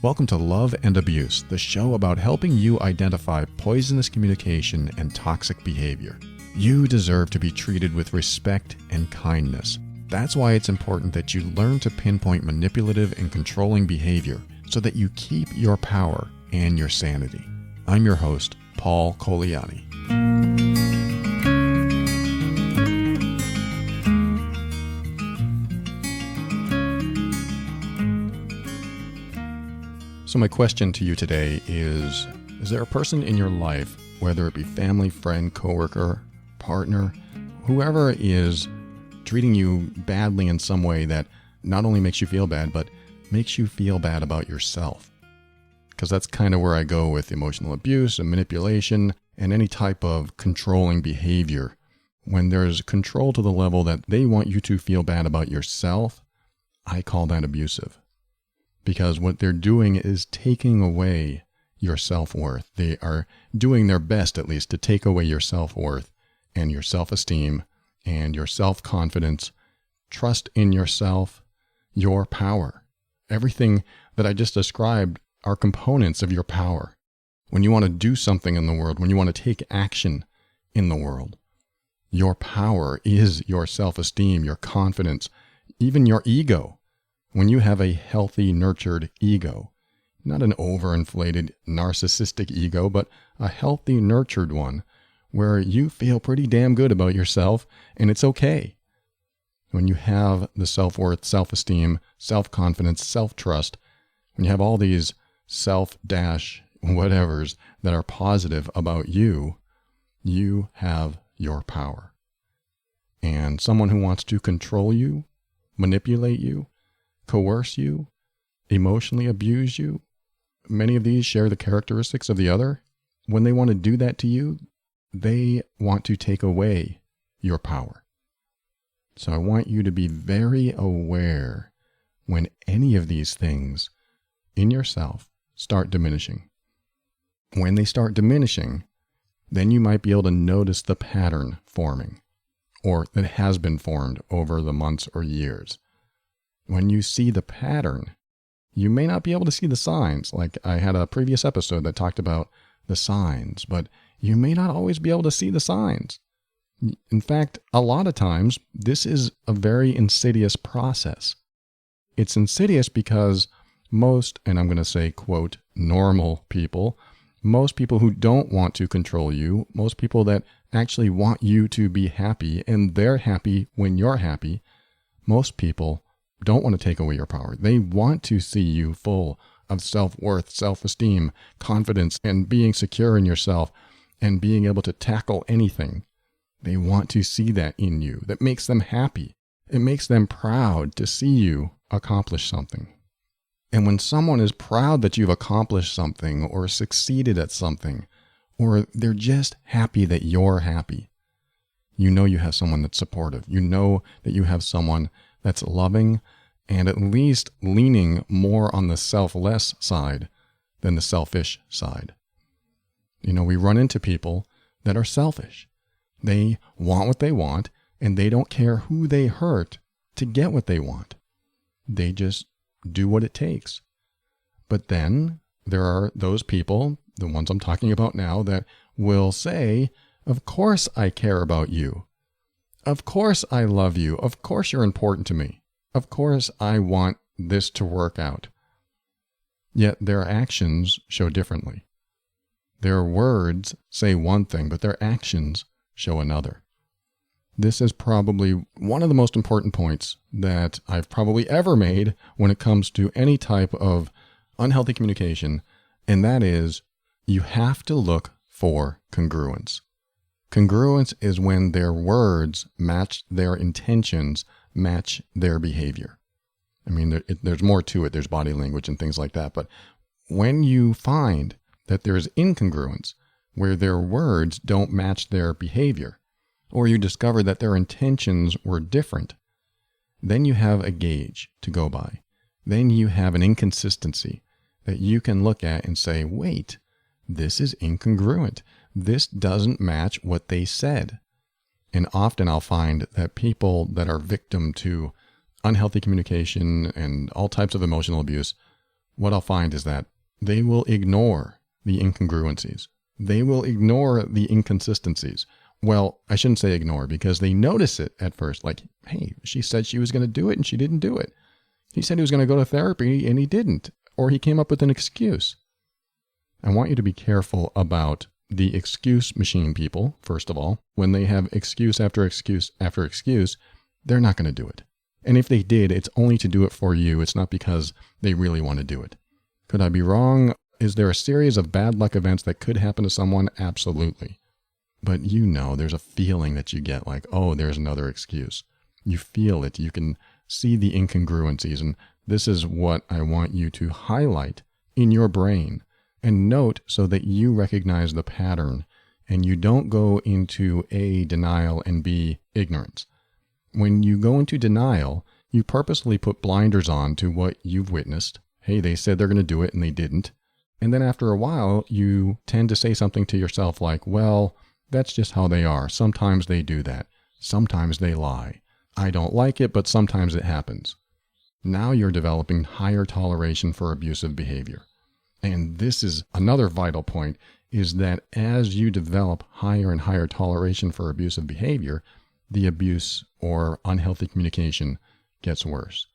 Welcome to Love and Abuse, the show about helping you identify poisonous communication and toxic behavior. You deserve to be treated with respect and kindness. That's why it's important that you learn to pinpoint manipulative and controlling behavior so that you keep your power and your sanity. I'm your host, Paul Coliani. So my question to you today is there a person in your life, whether it be family, friend, coworker, partner, whoever is treating you badly in some way that not only makes you feel bad, but makes you feel bad about yourself? Because that's kind of where I go with emotional abuse and manipulation and any type of controlling behavior. When there's control to the level that they want you to feel bad about yourself, I call that abusive. Because what they're doing is taking away your self-worth. They are doing their best, at least, to take away your self-worth and your self-esteem and your self-confidence, trust in yourself, your power. Everything that I just described are components of your power. When you want to do something in the world, when you want to take action in the world, your power is your self-esteem, your confidence, even your ego. When you have a healthy, nurtured ego, not an overinflated, narcissistic ego, but a healthy, nurtured one where you feel pretty damn good about yourself and it's okay. When you have the self-worth, self-esteem, self-confidence, self-trust, when you have all these self-whatevers that are positive about you, you have your power. And someone who wants to control you, manipulate you, coerce you, emotionally abuse you, many of these share the characteristics of the other. When they want to do that to you, they want to take away your power. So I want you to be very aware when any of these things in yourself start diminishing. When they start diminishing, then you might be able to notice the pattern forming, or that has been formed over the months or years. When you see the pattern, you may not be able to see the signs. Like I had a previous episode that talked about the signs, but you may not always be able to see the signs. In fact, a lot of times, this is a very insidious process. It's insidious because most, and I'm going to say, quote, normal people, most people who don't want to control you, most people that actually want you to be happy and they're happy when you're happy, most people don't want to take away your power. They want to see you full of self-worth, self-esteem, confidence, and being secure in yourself and being able to tackle anything. They want to see that in you. That makes them happy. It makes them proud to see you accomplish something. And when someone is proud that you've accomplished something or succeeded at something, or they're just happy that you're happy, you know you have someone that's supportive. You know that you have someone that's loving and at least leaning more on the selfless side than the selfish side. You know, we run into people that are selfish. They want what they want and they don't care who they hurt to get what they want. They just do what it takes. But then there are those people, the ones I'm talking about now, that will say, of course I care about you. Of course I love you. Of course you're important to me. Of course I want this to work out. Yet their actions show differently. Their words say one thing, but their actions show another. This is probably one of the most important points that I've probably ever made when it comes to any type of unhealthy communication, and that is you have to look for congruence. Congruence is when their words match their intentions, match their behavior. I mean, there's more to it. There's body language and things like that. But when you find that there's incongruence, where their words don't match their behavior, or you discover that their intentions were different, then you have a gauge to go by. Then you have an inconsistency that you can look at and say, wait, this is incongruent. This doesn't match what they said. And often I'll find that people that are victim to unhealthy communication and all types of emotional abuse what I'll find is that they will ignore the incongruencies. They will ignore the inconsistencies. Well, I shouldn't say ignore, because they notice it at first. Like, hey, she said she was going to do it and she didn't do it. He said he was going to go to therapy and he didn't. Or he came up with an excuse. I want you to be careful about the excuse machine people, first of all. When they have excuse after excuse after excuse, they're not going to do it. And if they did, it's only to do it for you. It's not because they really want to do it. Could I be wrong? Is there a series of bad luck events that could happen to someone? Absolutely. But there's a feeling that you get like, oh, there's another excuse. You feel it. You can see the incongruencies. And this is what I want you to highlight in your brain and note so that you recognize the pattern and you don't go into A, denial, and B, ignorance. When you go into denial, you purposely put blinders on to what you've witnessed. Hey, they said they're going to do it and they didn't. And then after a while, you tend to say something to yourself like, well, that's just how they are. Sometimes they do that. Sometimes they lie. I don't like it, but sometimes it happens. Now you're developing higher toleration for abusive behavior. And this is another vital point, is that as you develop higher and higher toleration for abusive behavior, the abuse or unhealthy communication gets worse.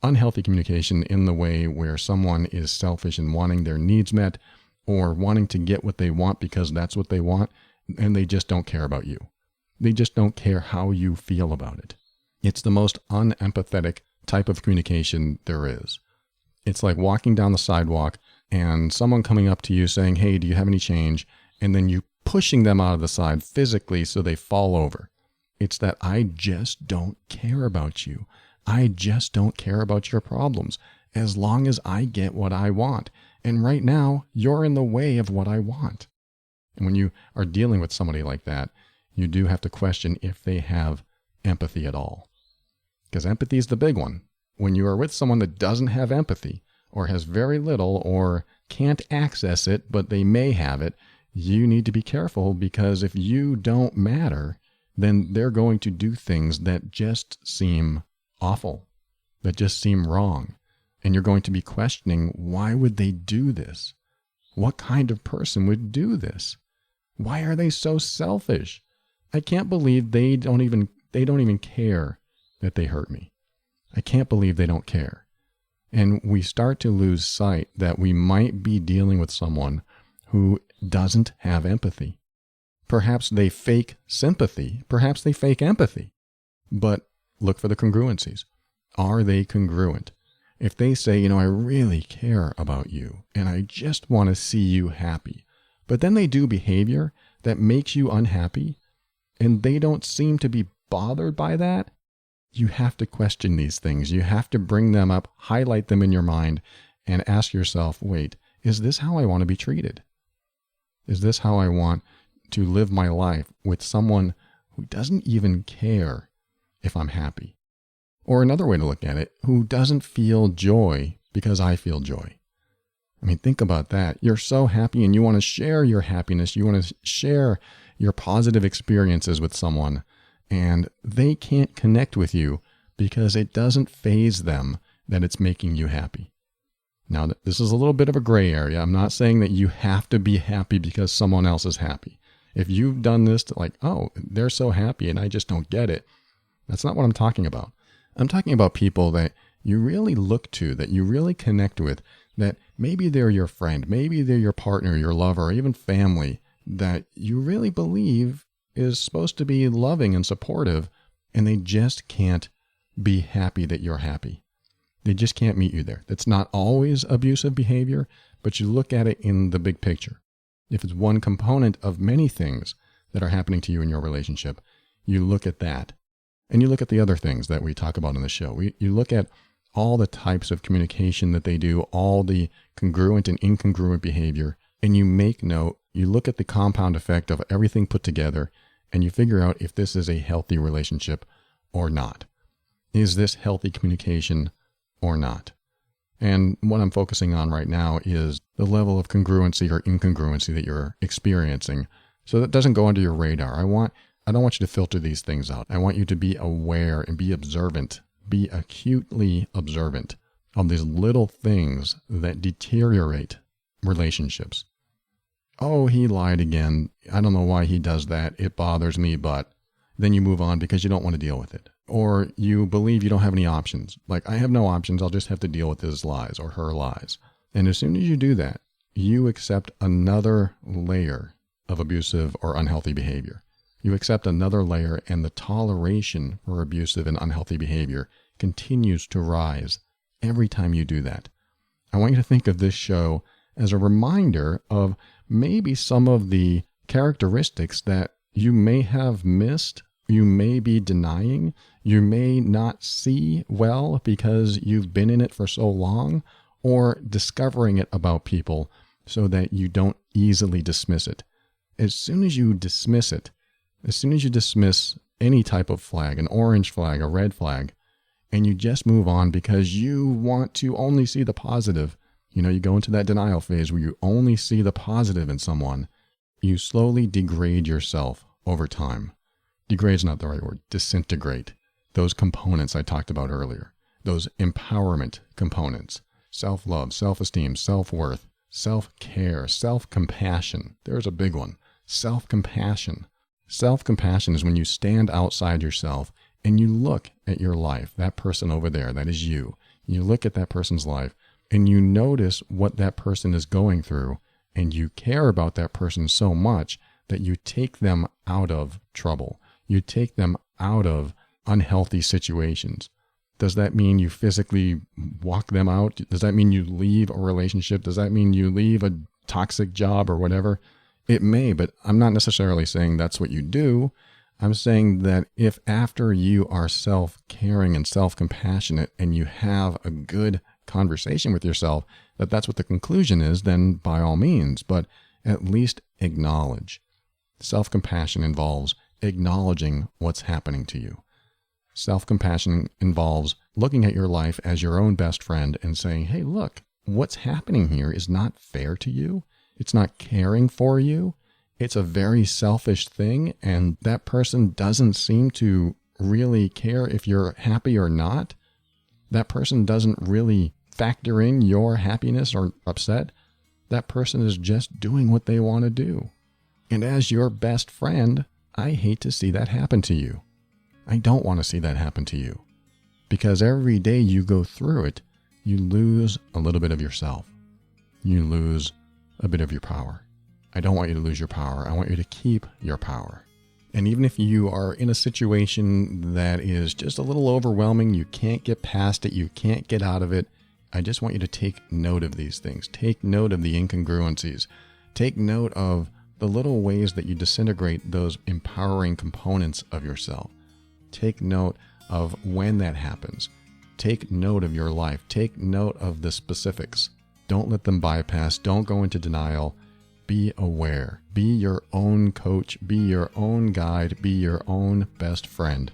Unhealthy communication in the way where someone is selfish and wanting their needs met or wanting to get what they want because that's what they want, and they just don't care about you. They just don't care how you feel about it. It's the most unempathetic type of communication there is. It's like walking down the sidewalk and someone coming up to you saying, hey, do you have any change? And then you pushing them out of the side physically so they fall over. It's that I just don't care about you. I just don't care about your problems as long as I get what I want. And right now, you're in the way of what I want. And when you are dealing with somebody like that, you do have to question if they have empathy at all. Because empathy is the big one. When you are with someone that doesn't have empathy, or has very little, or can't access it, but they may have it, you need to be careful, because if you don't matter, then they're going to do things that just seem awful, that just seem wrong. And you're going to be questioning, why would they do this? What kind of person would do this? Why are they so selfish? I can't believe they don't even care that they hurt me. I can't believe they don't care. And we start to lose sight that we might be dealing with someone who doesn't have empathy. Perhaps they fake sympathy. Perhaps they fake empathy. But look for the congruencies. Are they congruent? If they say, I really care about you and I just want to see you happy, but then they do behavior that makes you unhappy and they don't seem to be bothered by that, you have to question these things. You have to bring them up, highlight them in your mind, and ask yourself, wait, is this how I want to be treated? Is this how I want to live my life with someone who doesn't even care if I'm happy? Or another way to look at it, who doesn't feel joy because I feel joy. I mean, think about that. You're so happy and you want to share your happiness. You want to share your positive experiences with someone, and they can't connect with you because it doesn't faze them that it's making you happy. Now, this is a little bit of a gray area. I'm not saying that you have to be happy because someone else is happy. If you've done this to like, oh, they're so happy and I just don't get it, that's not what I'm talking about. I'm talking about people that you really look to, that you really connect with, that maybe they're your friend, maybe they're your partner, your lover, or even family, that you really believe is supposed to be loving and supportive, and they just can't be happy that you're happy. They just can't meet you there. That's not always abusive behavior, but you look at it in the big picture. If it's one component of many things that are happening to you in your relationship, you look at that. And you look at the other things that we talk about on the show. You look at all the types of communication that they do, all the congruent and incongruent behavior, and you make note, you look at the compound effect of everything put together, and you figure out if this is a healthy relationship or not. Is this healthy communication or not? And what I'm focusing on right now is the level of congruency or incongruency that you're experiencing, so that doesn't go under your radar. I don't want you to filter these things out. I want you to be aware and be observant, be acutely observant of these little things that deteriorate relationships. Oh, he lied again. I don't know why he does that. It bothers me, but then you move on because you don't want to deal with it. Or you believe you don't have any options. Like, I have no options. I'll just have to deal with his lies or her lies. And as soon as you do that, you accept another layer of abusive or unhealthy behavior. You accept another layer, and the toleration for abusive and unhealthy behavior continues to rise every time you do that. I want you to think of this show as a reminder of maybe some of the characteristics that you may have missed, you may be denying, you may not see well because you've been in it for so long, or discovering it about people so that you don't easily dismiss it. As soon as you dismiss it, as soon as you dismiss any type of flag, an orange flag, a red flag, and you just move on because you want to only see the positive, you go into that denial phase where you only see the positive in someone, you slowly degrade yourself over time. Degrade is not the right word. Disintegrate. Those components I talked about earlier, those empowerment components, self-love, self-esteem, self-worth, self-care, self-compassion. There's a big one. Self-compassion. Self-compassion is when you stand outside yourself and you look at your life, that person over there, that is you. You look at that person's life and you notice what that person is going through, and you care about that person so much that you take them out of trouble. You take them out of unhealthy situations. Does that mean you physically walk them out? Does that mean you leave a relationship? Does that mean you leave a toxic job or whatever? It may, but I'm not necessarily saying that's what you do. I'm saying that if after you are self-caring and self-compassionate and you have a good conversation with yourself, that's what the conclusion is, then by all means, but at least acknowledge. Self-compassion involves acknowledging what's happening to you. Self-compassion involves looking at your life as your own best friend and saying, hey, look, what's happening here is not fair to you. It's not caring for you. It's a very selfish thing, and that person doesn't seem to really care if you're happy or not. That person doesn't really factor in your happiness or upset. That person is just doing what they want to do. And as your best friend, I hate to see that happen to you. I don't want to see that happen to you. Because every day you go through it, you lose a little bit of yourself. You lose a bit of your power. I don't want you to lose your power. I want you to keep your power. And even if you are in a situation that is just a little overwhelming, you can't get past it, you can't get out of it, I just want you to take note of these things. Take note of the incongruencies. Take note of the little ways that you disintegrate those empowering components of yourself. Take note of when that happens. Take note of your life. Take note of the specifics. Don't let them bypass. Don't go into denial. Be aware. Be your own coach. Be your own guide. Be your own best friend.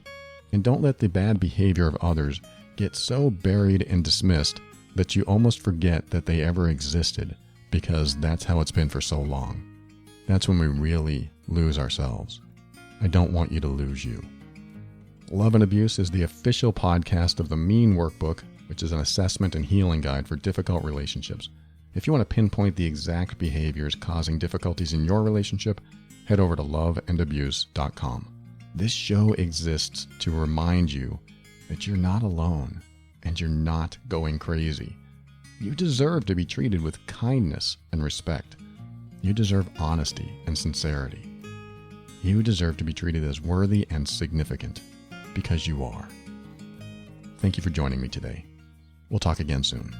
And don't let the bad behavior of others get so buried and dismissed that you almost forget that they ever existed, because that's how it's been for so long. That's when we really lose ourselves. I don't want you to lose you. Love and Abuse is the official podcast of the Mean Workbook, which is an assessment and healing guide for difficult relationships. If you want to pinpoint the exact behaviors causing difficulties in your relationship, head over to loveandabuse.com. This show exists to remind you that you're not alone and you're not going crazy. You deserve to be treated with kindness and respect. You deserve honesty and sincerity. You deserve to be treated as worthy and significant, because you are. Thank you for joining me today. We'll talk again soon.